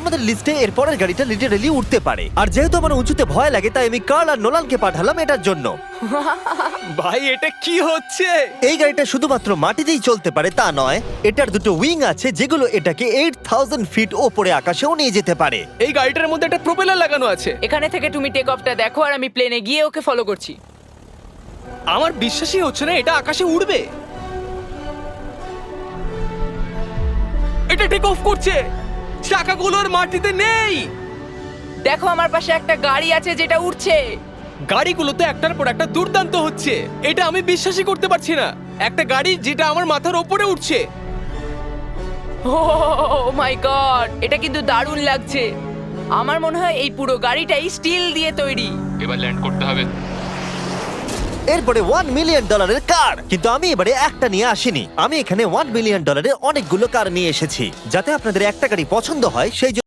আমাদের লিস্টে এর পরের গাড়িটা লিটারালি উঠতে পারে। আর যেহেতু আমার উঁচুতে ভয় লাগে তাই আমি কার্ল আর নোলানকে পাঠালাম এটার জন্য। ভাই এটা কি হচ্ছে? এই গাড়িটা শুধুমাত্র মাটিতেই চলতে পারে তা নয়, এটার দুটো উইং আছে যেগুলো এটাকে 8000 ফিট ওপরে আকাশেও নিয়ে যেতে পারে। এই গাড়িটার মধ্যে একটা প্রপেলার লাগানো আছে। এখানে থেকে তুমি টেক অফটা দেখো আর আমি প্লেনে গিয়ে ওকে ফলো করছি। আমার বিশ্বাসই হচ্ছে না এটা আকাশে উড়বে। এটা টেক অফ করছে, চাকাগুলোর মাটিতে নেই। দেখো আমার পাশে একটা গাড়ি আছে যেটা উঠছে। গাড়িগুলোতে একটার পর একটা দুর্দান্ত হচ্ছে, এটা আমি বিশ্বাসই করতে পারছি না। একটা গাড়ি যেটা আমার মাথার ওপরে উঠছে। ও মাই গড, এটা কিন্তু দারুণ লাগছে। আমার মনে হয় এই পুরো গাড়িটাই স্টিল দিয়ে তৈরি। এবার ল্যান্ড করতে হবে। এরপরে $1 মিলিয়ন কার, কিন্তু আমি এবারে একটা নিয়ে আসিনি। আমি এখানে $1 মিলিয়ন অনেকগুলো কার নিয়ে এসেছি, যাতে আপনাদের একটা গাড়ি পছন্দ হয় সেই